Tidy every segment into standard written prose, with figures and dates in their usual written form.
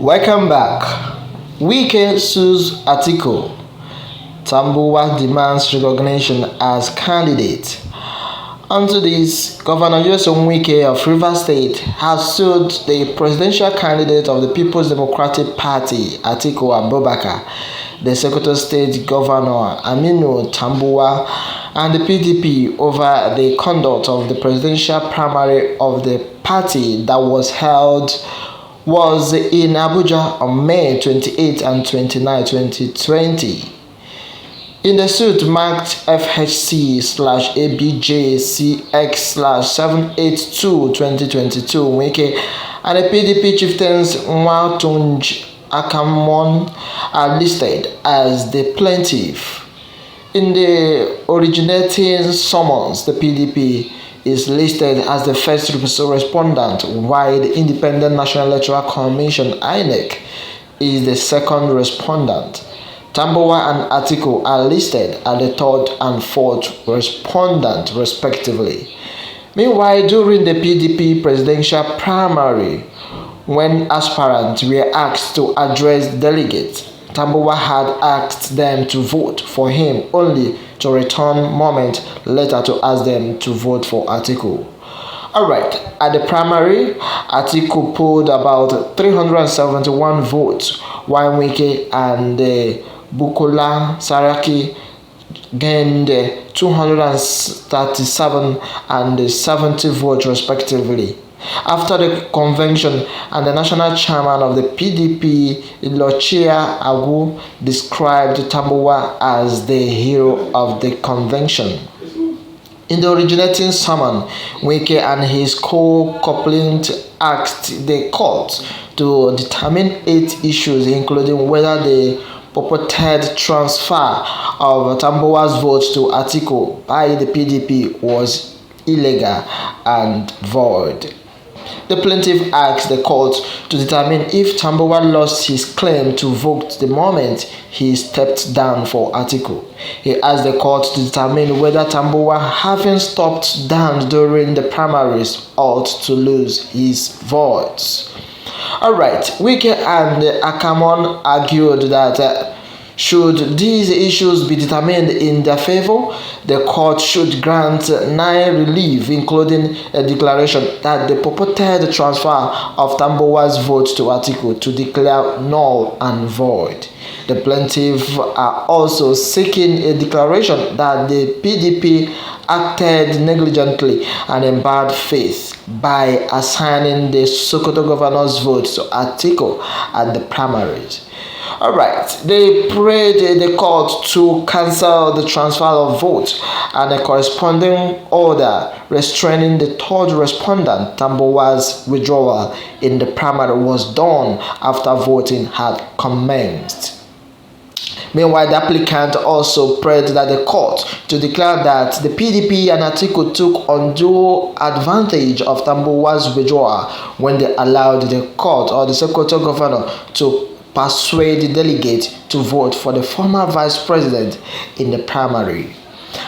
Welcome back. WIKE sues Atiku. Tambuwa demands recognition as candidate. Onto this, Governor WIKE of Rivers State has sued the presidential candidate of the People's Democratic Party, Atiku Abubakar, the Sokoto State Governor Aminu Tambuwa, and the PDP over the conduct of the presidential primary of the party that was in Abuja on May 28 and 29, 2020. In the suit marked FHC/ABJCX/782-2022, WIKE and the PDP chieftains Nwatunj Akamon are listed as the plaintiff. In the originating summons, the PDP is listed as the first respondent, while the Independent National Electoral Commission (INEC) is the second respondent. Tambuwa and Atiku are listed as the third and fourth respondent, respectively. Meanwhile, during the PDP presidential primary, when aspirants were asked to address delegates, Tambuwa had asked them to vote for him, only to return moments later to ask them to vote for Atiku. Alright, at the primary, Atiku polled about 371 votes, while WIKE and Bukola Saraki gained 237 and 70 votes respectively. After the convention, and the national chairman of the PDP, Ilochia Agu, described Tambuwa as the hero of the convention. In the originating sermon, WIKE and his co-complainant asked the court to determine 8 issues, including whether the purported transfer of Tambuwa's votes to Atiku by the PDP was illegal and void. The plaintiff asked the court to determine if Tambuwa lost his claim to vote the moment he stepped down for Atiku. He asked the court to determine whether Tambuwa, having stopped down during the primaries, ought to lose his votes. Alright, WIKE and Akamon argued that should these issues be determined in their favor, the court should grant 9 relief, including a declaration that the purported transfer of Tambuwa's vote to Atiku to declare null and void. The plaintiffs are also seeking a declaration that the PDP acted negligently and in bad faith by assigning the Sokoto governor's vote to Atiku at the primaries. Alright, they prayed the court to cancel the transfer of votes, and a corresponding order restraining the third respondent, Tambuwa's withdrawal in the primary, was done after voting had commenced. Meanwhile, the applicant also prayed that the court to declare that the PDP and Atiku took undue advantage of Tambuwa's withdrawal when they allowed the court or the Sokoto governor to persuade the delegate to vote for the former vice president in the primary.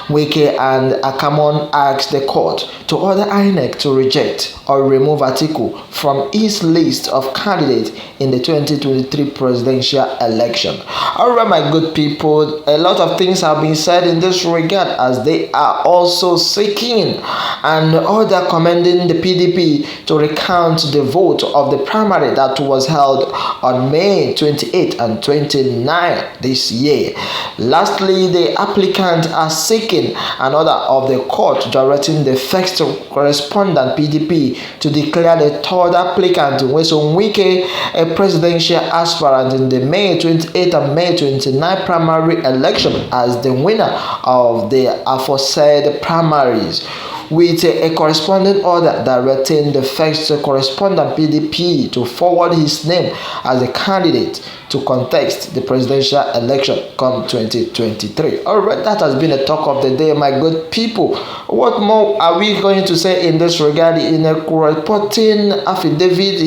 WIKE and Akamon asked the court to order INEC to reject or remove Atiku from its list of candidates in the 2023 presidential election. Alright, my good people, a lot of things have been said in this regard, as they are also seeking an order commending the PDP to recount the vote of the primary that was held on May 28 and 29 this year. Lastly, the applicants are seeking an order of the court directing the first correspondent PDP to declare the third applicant, WIKE, a presidential aspirant in the May 28 and May 29 primary election, as the winner of the aforesaid primaries, with a corresponding order directing the first correspondent PDP to forward his name as a candidate to contest the presidential election come 2023. Alright, that has been a talk of the day, my good people. What more are we going to say in this regard? In a reporting affidavit,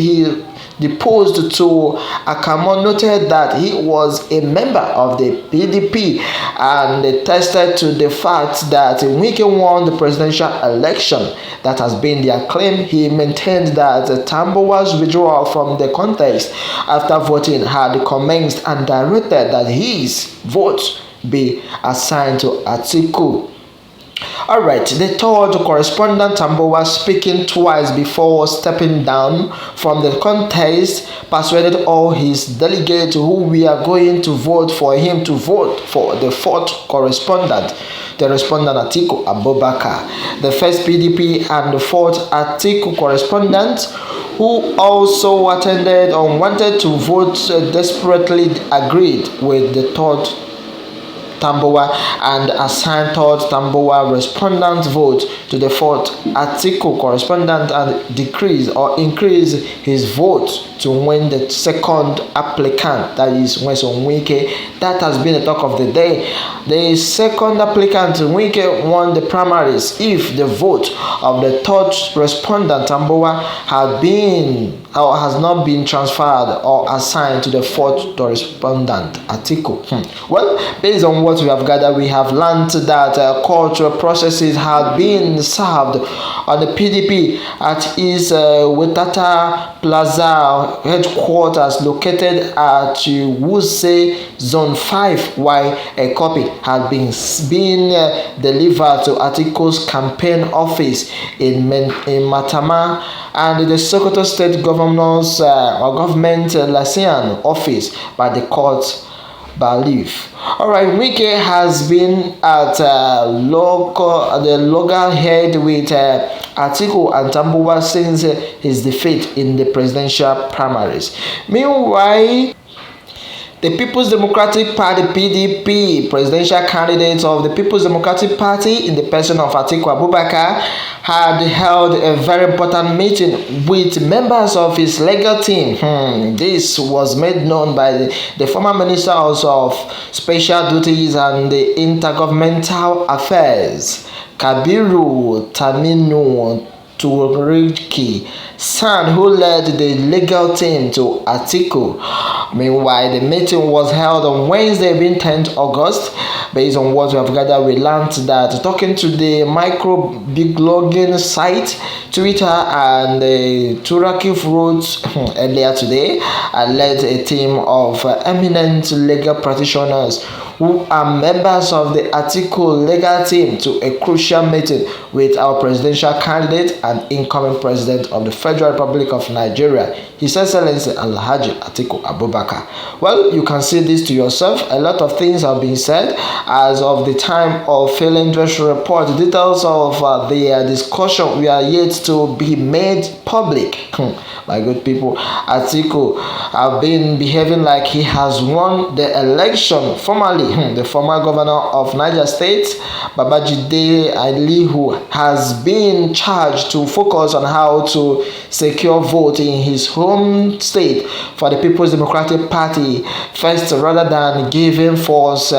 deposed to Akamo noted that he was a member of the PDP and attested to the fact that Wike won the presidential election. That has been their claim. He maintained that Tambuwa's withdrawal from the contest after voting had commenced and directed that his vote be assigned to Atiku. Alright, the third correspondent, Tambuwa, speaking twice before stepping down from the contest, persuaded all his delegates who were going to vote for him to vote for the fourth correspondent, the respondent Atiku Abubakar. The first PDP and the fourth Atiku correspondent, who also attended and wanted to vote, desperately agreed with the third Tambuwa and assigned third Tambuwa respondent vote to the fourth Atiku correspondent and decrease or increase his vote to win the second applicant, that is Nyesom Wike. That has been the talk of the day. The second applicant, Wike, won the primaries if the vote of the third respondent, Tambuwa, had been or has not been transferred or assigned to the fourth respondent, Atiku. Well, based on what we have gathered, we have learned that court processes have been served on the PDP at his Wetata Plaza headquarters located at Wuse Zone 5, while a copy had been delivered to Atiku's campaign office in Matama and the Sokoto State Governor's Government Liaison office by the court belief. Alright, Wike has been at the loggerhead with Atiku and Tambuwa since his defeat in the presidential primaries. Meanwhile, the People's Democratic Party (PDP) presidential candidate of the People's Democratic Party in the person of Atiku Abubakar had held a very important meeting with members of his legal team. This was made known by the former Minister of Special Duties and Intergovernmental Affairs, Kabiru Taminu Turiki, son, who led the legal team to Atiku. Meanwhile, the meeting was held on Wednesday, being 10th August. Based on what we have gathered, we learned that talking to the microblogging site Twitter and Turaki wrote earlier today, and led a team of eminent legal practitioners who are members of the Atiku legal team to a crucial meeting with our presidential candidate and incoming president of the Federal Republic of Nigeria, His Excellency Alhaji Atiku Abubakar. Well, you can see this to yourself. A lot of things have been said as of the time of failing this report. The details of the discussion we are yet to be made public. My good people, Atiku have been behaving like he has won the election formally. The former governor of Niger State, Babajide Alihu, has been charged to focus on how to secure vote in his home state for the People's Democratic Party first, rather than giving false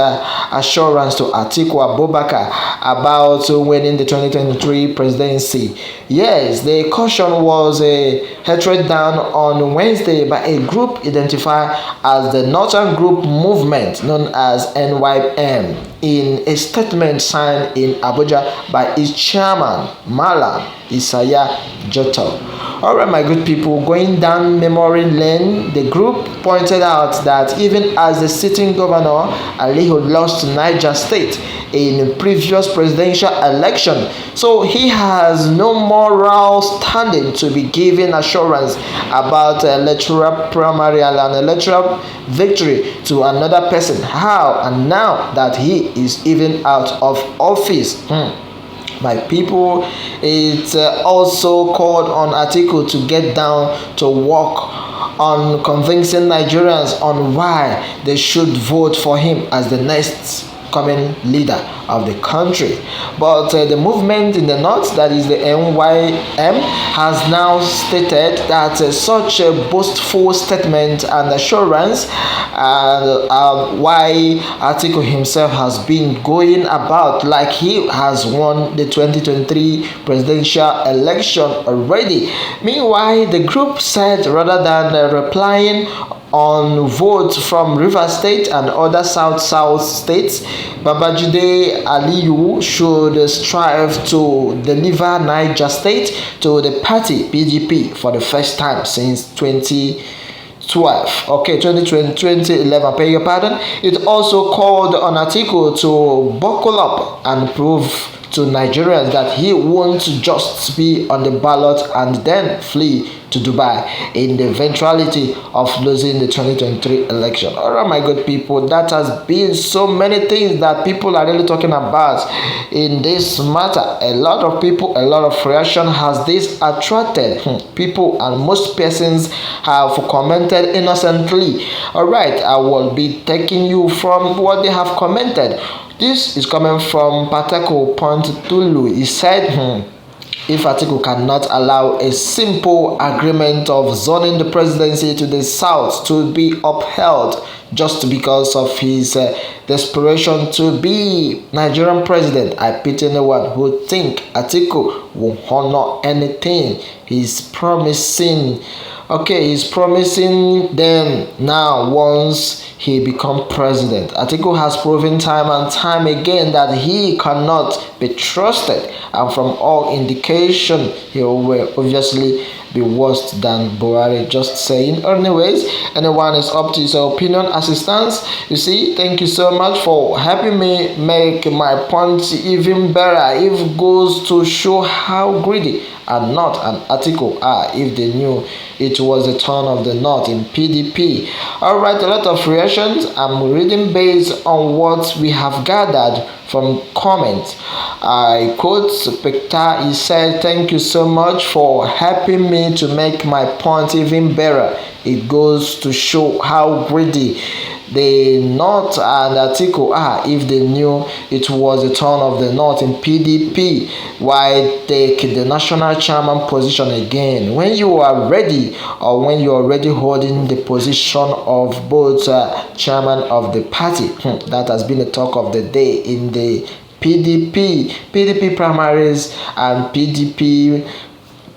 assurance to Atiku Abubakar about winning the 2023 presidency. Yes, the caution was headed down on Wednesday by a group identified as the Northern Group Movement, known as NYM, in a statement signed in Abuja by its chairman, Malam Isaiah Jotto. Alright, my good people, going down memory lane, the group pointed out that even as the sitting governor Alihu lost to Niger State in previous presidential election, so he has no moral standing to be giving assurance about electoral primary and electoral victory to another person. How? And now that he is even out of office. My people, it also called on Atiku to get down to work on convincing Nigerians on why they should vote for him as the next coming leader of the country. But the movement in the north, that is the NYM, has now stated that such a boastful statement and assurance, why Atiku himself has been going about like he has won the 2023 presidential election already. Meanwhile, the group said rather than replying on votes from Rivers State and other South states, Babajide Aliyu should strive to deliver Niger State to the party PDP for the first time since 2011, beg your pardon. It also called on Atiku to buckle up and prove to Nigerians that he won't just be on the ballot and then flee to Dubai in the eventuality of losing the 2023 election. Alright, my good people, that has been so many things that people are really talking about in this matter. A lot of people, a lot of reaction has this attracted people, and most persons have commented innocently. Alright, I will be taking you from what they have commented. This is coming from Patako Pontulu. He said, if Atiku cannot allow a simple agreement of zoning the presidency to the south to be upheld just because of his desperation to be Nigerian president, I pity anyone who think Atiku will honor anything he's promising. Okay, he's promising them now once he become president. Atiku has proven time and time again that he cannot be trusted, and from all indication he will obviously be worse than Buhari. Just saying. Anyways, anyone is up to his opinion as it stands. You see, thank you so much for helping me make my point even better. It goes to show how greedy and not an Atiku are if they knew it was the turn of the north in PDP. Alright, a lot of reactions. I'm reading based on what we have gathered from comments. I quote Spectre. He said, thank you so much for helping me to make my point even better. It goes to show how greedy the North and Atiku are if they knew it was the turn of the North in PDP. Why take the national chairman position again when you are ready, or when you are already holding the position of both chairman of the party? That has been the talk of the day in the PDP primaries and PDP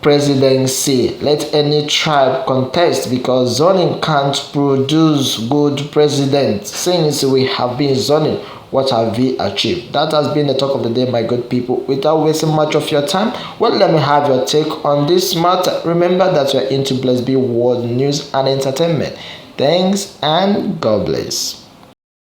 presidency. Let any tribe contest, because zoning can't produce good presidents. Since we have been zoning, what have we achieved? That has been the talk of the day, my good people. Without wasting much of your time, well, let me have your take on this matter. Remember that you're into Blessed Be World News and Entertainment. Thanks and God bless.